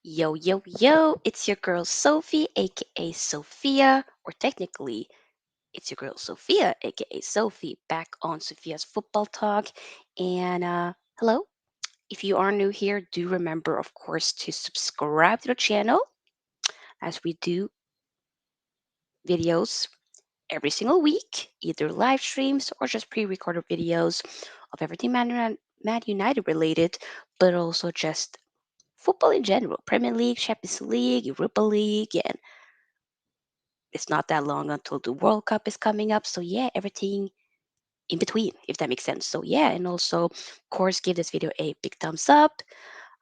Yo, yo, yo, it's your girl Sophie, aka Sofia, or technically, it's your girl Sofia, aka Sophie, back on Sophia's Football Talk. And hello, if you are new here, do remember, of course, to subscribe to the channel as we do videos every single week, either live streams or just pre recorded videos of everything Man United related, but also just football in general Premier League, Champions League, Europa League, and it's not that long until the World Cup is coming up. So yeah, everything in between, if that makes sense. So yeah, and also, of course, give this video a big thumbs up.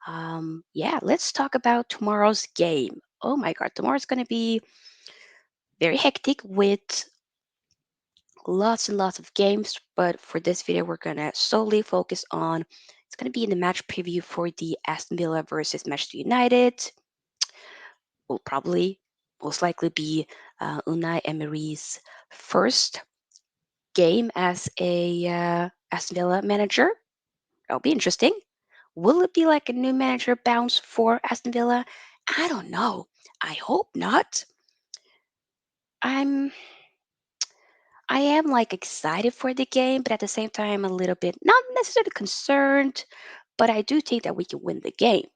Yeah, let's talk about tomorrow's game. Oh my God, tomorrow's gonna be very hectic with lots and lots of games. But for this video, we're gonna solely focus on. It's gonna be in the match preview for the Aston Villa versus Manchester United. Will probably most likely be Unai Emery's first game as a Aston Villa manager. That'll be interesting. Will it be like a new manager bounce for Aston Villa? I don't know. I hope not. I'm I am like excited for the game, but at the same time a little bit not necessarily concerned, but I do think that we can win the game.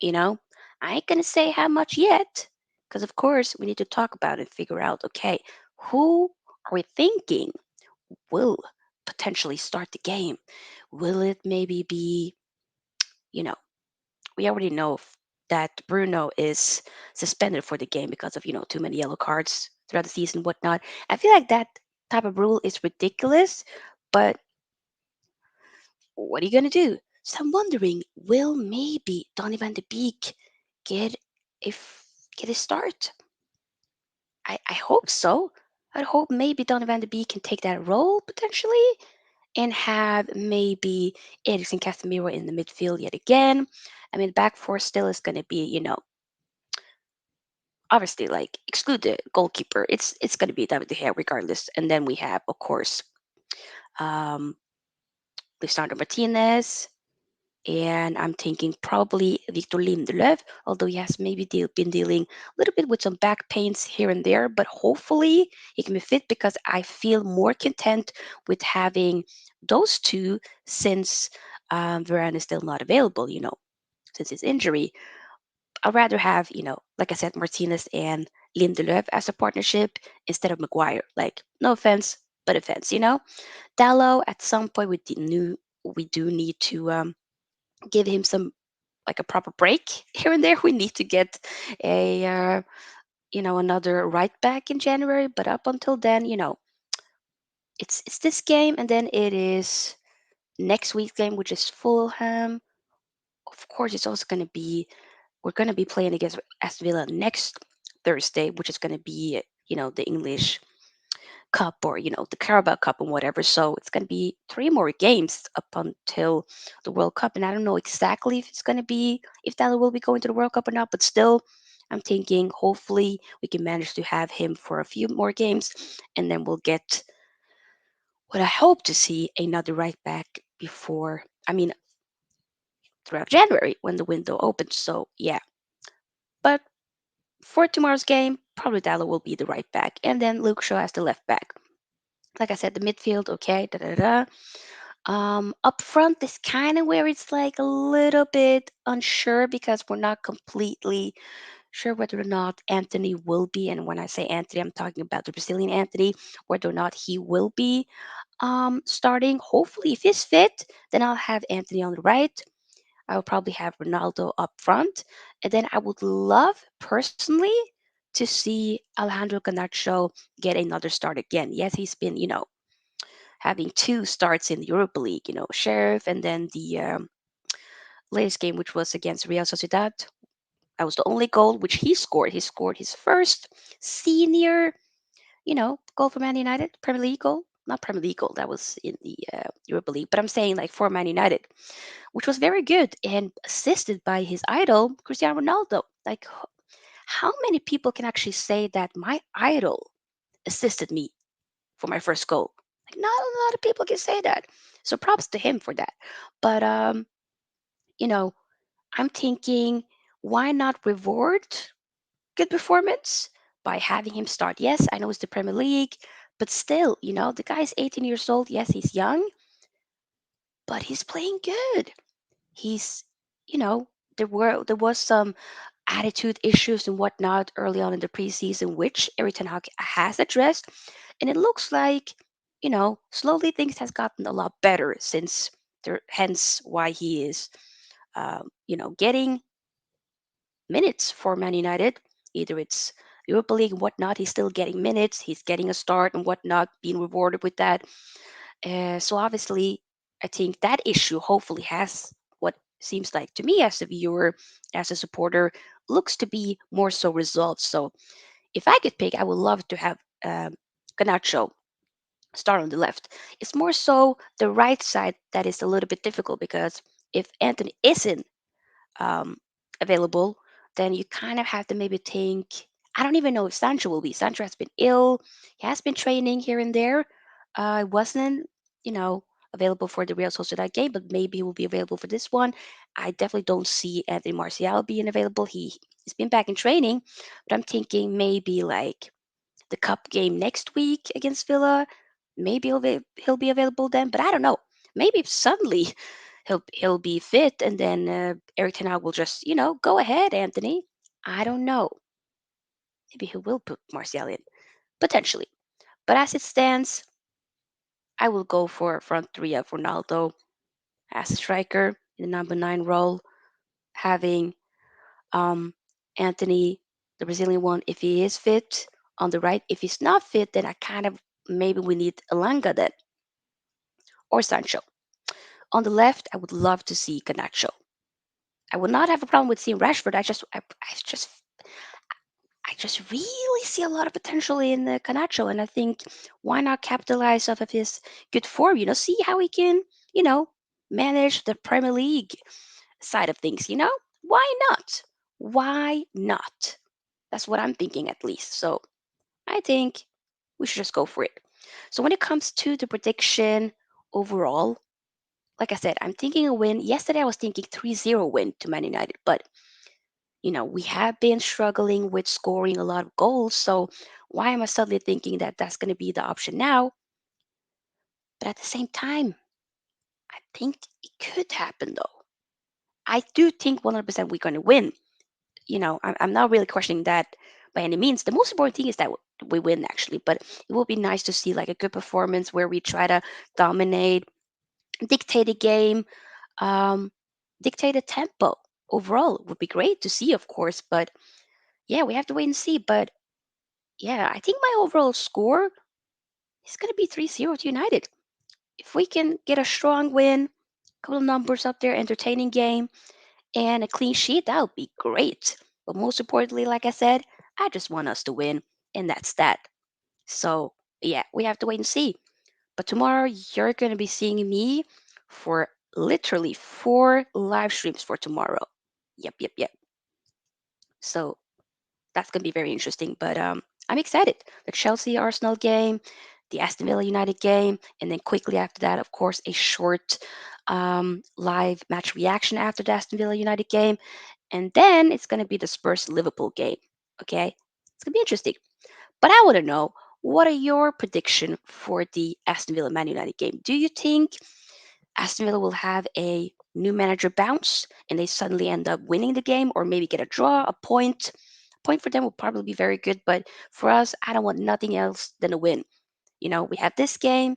You know, I ain't gonna say how much yet, because of course we need to talk about it and figure out. Okay, who are we thinking will potentially start the game? Will it maybe be, you know, we already know that Bruno is suspended for the game because of, too many yellow cards throughout the season and whatnot. I feel like that type of rule is ridiculous, but what are you going to do? So I'm wondering, will maybe Donny van de Beek get if get a start? I hope so. I hope maybe Donny van de Beek can take that role potentially and have maybe Eriksen Casemiro in the midfield yet again. I mean, back four still is going to be, obviously like exclude the goalkeeper. It's going to be David De Gea regardless. And then we have, of course, um, Lisandro Martinez. And I'm thinking probably Victor Lindelöf, although he has maybe been dealing a little bit with some back pains here and there, but hopefully he can be fit because I feel more content with having those two since Varane is still not available, since his injury. I'd rather have, like I said, Martinez and Lindelöf as a partnership instead of Maguire. Like, no offense, but offense. Dallo, at some point, we do need to give him some like a proper break here and there. We need to get a another right back in January, but up until then, it's this game, and then it is next week's game, which is Fulham. Of course, it's also going to be we're going to be playing against Aston Villa next Thursday, which is going to be the English Cup or the Carabao Cup and whatever. So it's going to be three more games up until the World Cup, and I don't know exactly if it's going to be if Dalla will be going to the World Cup or not. But still, I'm thinking hopefully we can manage to have him for a few more games, and then we'll get what I hope to see another right back before. I mean, throughout January when the window opens. So yeah, but for tomorrow's game, probably Dalla will be the right back, and then Luke Shaw as the left back. Like I said, the midfield, okay, da da da. Up front is kind of where it's like a little bit unsure because we're not completely sure whether or not Anthony will be. And when I say Anthony, I'm talking about the Brazilian Anthony, whether or not he will be starting. Hopefully, if he's fit, then I'll have Anthony on the right. I will probably have Ronaldo up front. And then I would love personally to see Alejandro Garnacho get another start again. Yes, he's been, having two starts in the Europa League, Sheriff, and then the latest game, which was against Real Sociedad. That was the only goal which he scored. He scored his first senior, goal for Man United, Premier League goal. Not Premier League goal, that was in the Europa League, but I'm saying like for Man United, which was very good and assisted by his idol, Cristiano Ronaldo. Like, how many people can actually say that my idol assisted me for my first goal? Like, not a lot of people can say that. So props to him for that. But you know, I'm thinking why not reward good performance by having him start? Yes, I know it's the Premier League, but still, the guy's 18 years old. Yes, he's young, but he's playing good. He's, you know, there was some attitude issues and whatnot early on in the preseason, which Erik Ten Hag has addressed, and it looks like, slowly things has gotten a lot better since there. Hence, why he is, getting minutes for Man United. Either it's Europa League and whatnot, he's still getting minutes, he's getting a start and whatnot, being rewarded with that. So obviously, I think that issue hopefully has what seems like to me as a viewer, as a supporter, looks to be more so resolved. So if I could pick, I would love to have Garnacho start on the left. It's more so the right side that is a little bit difficult because if Anthony isn't um, available, then you kind of have to maybe think. I don't even know if Sancho will be. Sancho has been ill. He has been training here and there. Wasn't, you know, available for the Real Sociedad game, but maybe he will be available for this one. I definitely don't see Anthony Martial being available. He's been back in training, but I'm thinking maybe like the cup game next week against Villa. Maybe he'll be available then, but I don't know. Maybe if suddenly he'll be fit, and then Eric Ten Hag will just go ahead, Anthony. I don't know. Maybe he will put Martial in potentially, but as it stands, I will go for a front three of Ronaldo as a striker in the number 9 role, having um, Anthony, the Brazilian one, if he is fit on the right. If he's not fit, then I kind of maybe we need Elanga then or Sancho. On the left, I would love to see Garnacho. I would not have a problem with seeing Rashford. I just really see a lot of potential in Garnacho, and I think why not capitalize off of his good form? See how he can, you know, manage the Premier League side of things. Why not? Why not? That's what I'm thinking at least. So I think we should just go for it. So when it comes to the prediction overall, like I said, I'm thinking a win. Yesterday I was thinking 3-0 win to Man United, but we have been struggling with scoring a lot of goals. So why am I suddenly thinking that that's going to be the option now? But at the same time, I think it could happen though. I do think 100% we're going to win. I'm not really questioning that by any means. The most important thing is that we win actually, but it will be nice to see like a good performance where we try to dominate, dictate a game, um, dictate a tempo. Overall, it would be great to see, of course, but yeah, we have to wait and see. But yeah, I think my overall score is going to be 3-0 to United. If we can get a strong win, a couple of numbers up there, entertaining game, and a clean sheet, that would be great. But most importantly, like I said, I just want us to win, and that's that. So yeah, we have to wait and see. But tomorrow, you're going to be seeing me for literally 4 live streams for tomorrow. Yep, yep, yep. So that's going to be very interesting. But I'm excited. The Chelsea Arsenal game, the Aston Villa United game, and then quickly after that, of course, a short live match reaction after the Aston Villa United game. And then it's going to be the Spurs Liverpool game. Okay? It's going to be interesting. But I want to know, what are your prediction for the Aston Villa Man United game? Do you think Aston Villa will have a new manager bounce and they suddenly end up winning the game, or maybe get a draw, a point? A point for them will probably be very good, but for us, I don't want nothing else than a win. We have this game,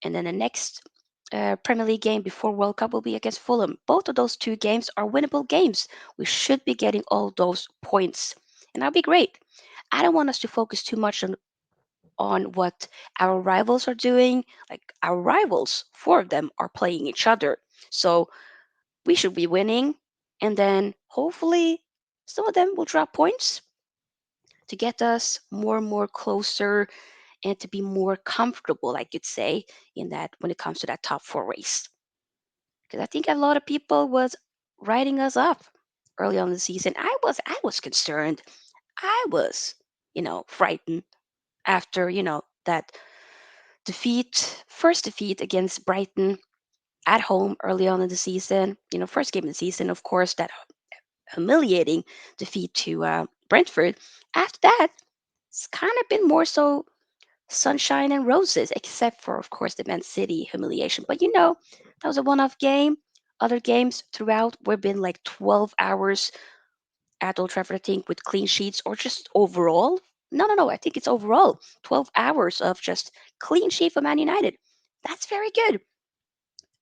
and then the next Premier League game before World Cup will be against Fulham. Both of those 2 games are winnable games. We should be getting all those points, and that'll be great. I don't want us to focus too much on what our rivals are doing. Like our rivals, 4 of them are playing each other. So we should be winning. And then hopefully some of them will drop points to get us more and more closer and to be more comfortable, I could say, in that when it comes to that top 4 race. Because I think a lot of people was writing us up early on in the season. I was concerned. I was, frightened after, that first defeat against Brighton at home early on in the season. First game of the season, of course, that humiliating defeat to Brentford. After that, it's kind of been more so sunshine and roses, except for, of course, the Man City humiliation. But that was a one off game. Other games throughout we've been like 12 hours at Old Trafford, I think, with clean sheets or just overall. No, no, no. I think it's overall 12 hours of just clean sheet for Man United. That's very good.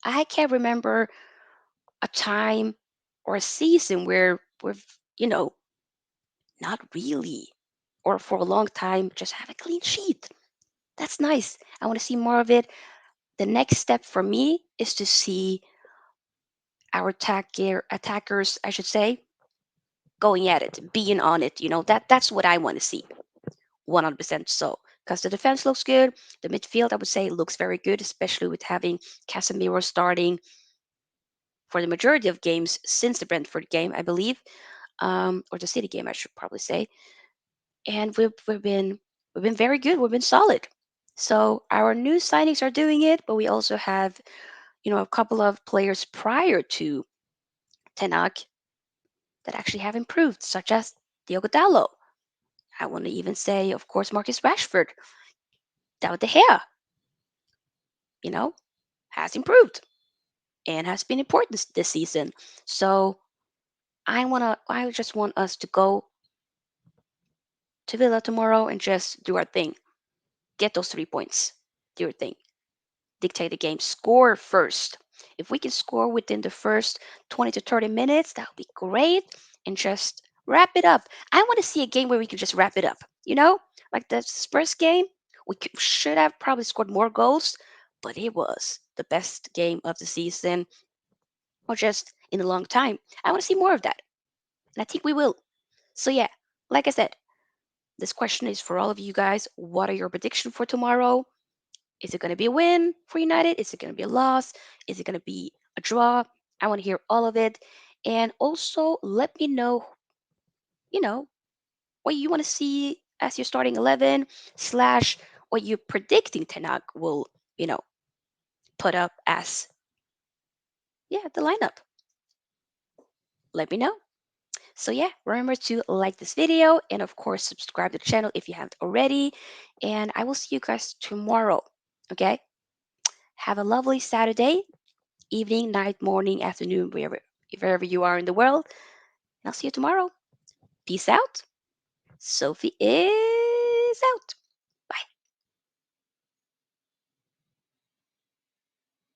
I can't remember a time or a season where we've, you know, not really, or for a long time, just have a clean sheet. That's nice. I want to see more of it. The next step for me is to see our attackers, I should say, going at it, being on it. That's what I want to see. 100% so. Because the defense looks good. The midfield, I would say, looks very good, especially with having Casemiro starting for the majority of games since the Brentford game, I believe, or the City game, I should probably say. And we've been very good. We've been solid. So our new signings are doing it, but we also have a couple of players prior to Tenak that actually have improved, such as Diogo Dallo. I want to even say, of course, Marcus Rashford. David De Gea, you know, has improved and has been important this season. So I just want us to go to Villa tomorrow and just do our thing. Get those 3 points. Do your thing. Dictate the game. Score first. If we can score within the first 20 to 30 minutes, that would be great. And just wrap it up. I want to see a game where we can just wrap it up. Like the Spurs game, should have probably scored more goals, but it was the best game of the season or just in a long time. I want to see more of that. And I think we will. So, yeah, like I said, this question is for all of you guys. What are your predictions for tomorrow? Is it going to be a win for United? Is it going to be a loss? Is it going to be a draw? I want to hear all of it. And also let me know, you know, what you want to see as your starting 11 slash what you're predicting Tenak will, you know, put up as, yeah, the lineup. Let me know. So yeah, remember to like this video and of course subscribe to the channel if you haven't already. And I will see you guys tomorrow. Okay? Have a lovely Saturday, evening, night, morning, afternoon, wherever you are in the world. And I'll see you tomorrow. Peace out. Sophie is